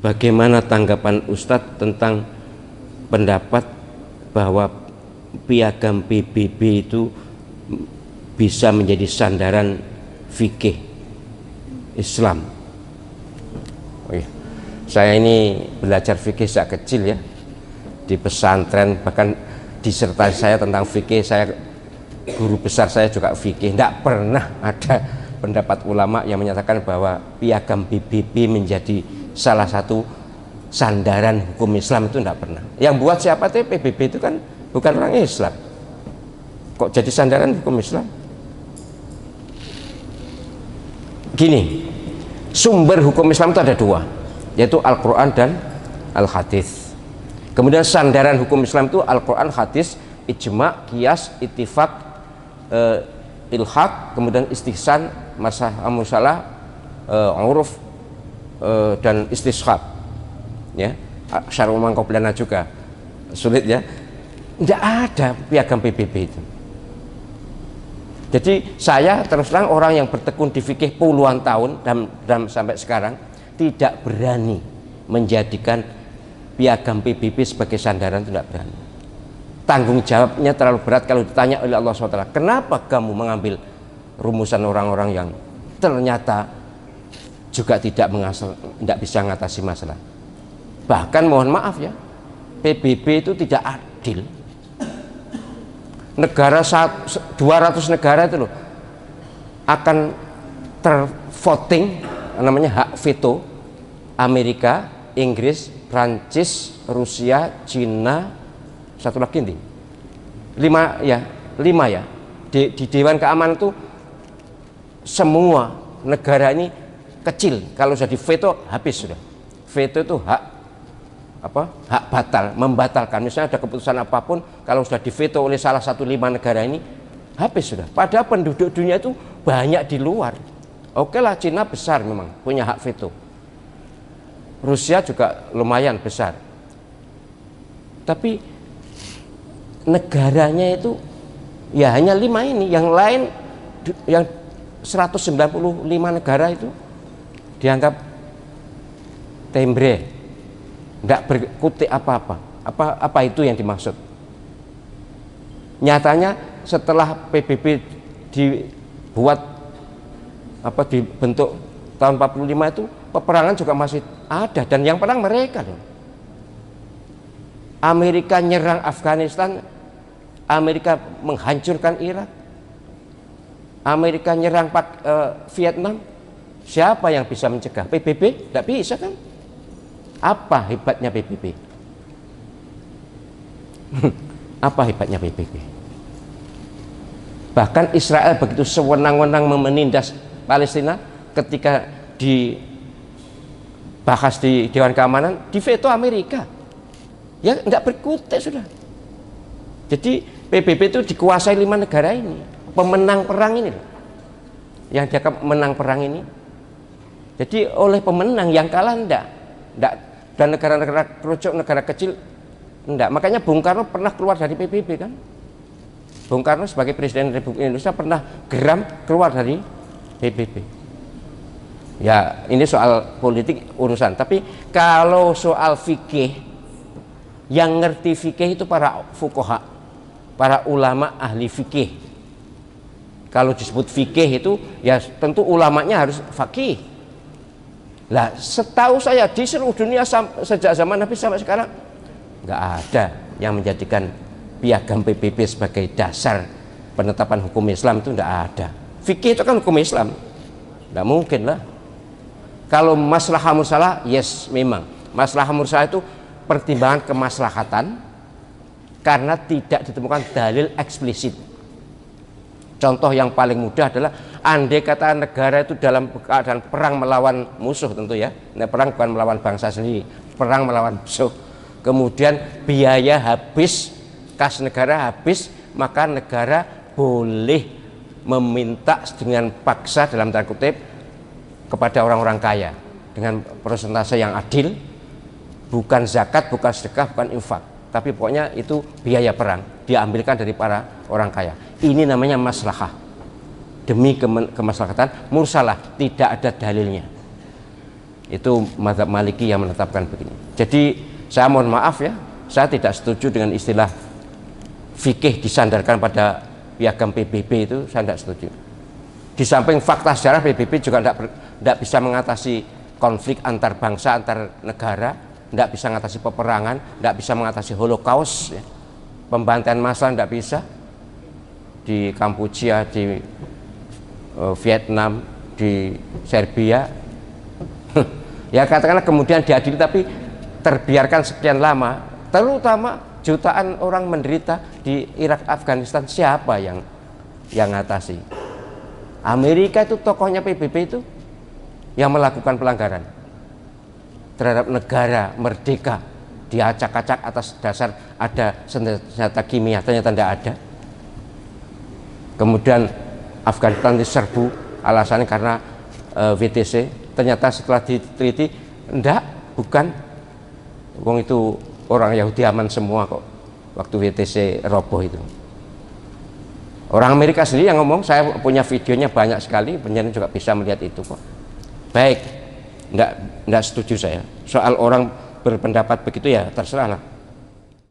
bagaimana tanggapan Ustadz tentang pendapat bahwa piagam PBB itu bisa menjadi sandaran fikih Islam? Oh iya. Saya ini belajar fikih sejak kecil ya, di pesantren, bahkan disertasi saya tentang fikih, saya guru besar saya juga fikih. Tidak pernah ada pendapat ulama yang menyatakan bahwa piagam PBB menjadi salah satu sandaran hukum Islam, itu tidak pernah. Yang buat siapa tuh PBB itu kan bukan orang Islam, kok jadi sandaran hukum Islam? Gini, sumber hukum Islam itu ada dua, yaitu Al-Quran dan Al-Hadis. Kemudian sandaran hukum Islam itu Al-Quran, Hadis, ijma, qiyas, ittifaq, ilhaq, kemudian istihsan, musalah, uruf, dan istishab. Ya, syar'u man qablana juga sulit ya. Tidak ada piagam PBB itu. Jadi saya terus terang orang yang bertekun di fikih puluhan tahun dan sampai sekarang tidak berani menjadikan piagam PBB sebagai sandaran, tidak berani. Tanggung jawabnya terlalu berat kalau ditanya oleh Allah SWT, kenapa kamu mengambil rumusan orang-orang yang ternyata juga tidak bisa mengatasi masalah. Bahkan mohon maaf ya, PBB itu tidak adil. Negara 200 negara itu loh akan tervoting, namanya hak veto. Amerika, Inggris, Prancis, Rusia, Cina, satu lagi nih, 5 ya di Dewan Keamanan itu semua negara ini kecil, kalau sudah di veto habis sudah. Veto itu hak batal, membatalkan. Misalnya ada keputusan apapun, kalau sudah diveto oleh salah satu 5 negara ini habis sudah. Padahal penduduk dunia itu banyak di luar. Oke lah, Cina besar memang punya hak veto, Rusia juga lumayan besar, tapi negaranya itu ya hanya 5 ini. Yang lain, yang 195 negara itu dianggap tembre, tidak berkutik apa-apa. Apa itu yang dimaksud? Nyatanya setelah PBB dibentuk tahun 45 itu, peperangan juga masih ada, dan yang perang mereka loh. Amerika nyerang Afghanistan, Amerika menghancurkan Irak, Amerika nyerang Vietnam. Siapa yang bisa mencegah? PBB? Tidak bisa kan? Apa hebatnya PBB? Apa hebatnya PBB? Bahkan Israel begitu sewenang-wenang menindas Palestina, ketika dibahas di Dewan Keamanan, diveto Amerika. Ya tidak berkutik sudah. Jadi PBB itu dikuasai 5 negara ini, pemenang perang ini loh. Yang dianggap menang perang ini. Jadi oleh pemenang, yang kalah enggak. Dan negara-negara kerucut, negara kecil enggak. Makanya Bung Karno pernah keluar dari PBB kan. Bung Karno sebagai Presiden Republik Indonesia pernah geram keluar dari PBB. Ya ini soal politik urusan. Tapi kalau soal fikih, yang ngerti fikih itu para fuqaha, para ulama ahli fikih. Kalau disebut fikih itu ya tentu ulamanya harus faqih. Lah setahu saya di seluruh dunia sejak zaman Nabi sampai sekarang nggak ada yang menjadikan piagam PBB sebagai dasar penetapan hukum Islam, itu nggak ada. Fikih itu kan hukum Islam, nggak mungkin lah. Kalau maslahah mursalah, yes memang maslahah mursalah itu pertimbangan kemaslahatan karena tidak ditemukan dalil eksplisit. Contoh yang paling mudah adalah andai kata negara itu dalam keadaan perang melawan musuh, tentu ya, nah, perang bukan melawan bangsa sendiri, perang melawan musuh, kemudian biaya habis, kas negara habis, maka negara boleh meminta dengan paksa dalam tanda kutip kepada orang-orang kaya dengan persentase yang adil, bukan zakat, bukan sedekah, bukan infak, tapi pokoknya itu biaya perang diambilkan dari para orang kaya. Ini namanya maslahah demi kemaslahatan mursalah, tidak ada dalilnya. Itu mazhab Maliki yang menetapkan begini. Jadi saya mohon maaf ya, saya tidak setuju dengan istilah fikih disandarkan pada piagam PBB, itu saya tidak setuju. Di samping fakta sejarah, PBB juga tidak bisa mengatasi konflik antar bangsa, antar negara, tidak bisa mengatasi peperangan, tidak bisa mengatasi Holocaust, ya. Pembantaian massal tidak bisa di Kampuja, di Vietnam, di Serbia. Ya katakanlah kemudian diadili, tapi terbiarkan sekian lama, terutama jutaan orang menderita di Irak, Afghanistan, siapa yang ngatasi? Amerika itu tokohnya PBB itu yang melakukan pelanggaran terhadap negara merdeka, diacak-acak atas dasar ada senjata kimia, ternyata tidak ada. Kemudian Afghanistan diserbu alasannya karena WTC, ternyata setelah diteliti enggak, bukan, wong itu orang Yahudi aman semua kok waktu WTC roboh itu. Orang Amerika sendiri yang ngomong, saya punya videonya banyak sekali, penyanyi juga bisa melihat itu kok. Baik, enggak setuju saya soal orang berpendapat begitu, ya terserahlah.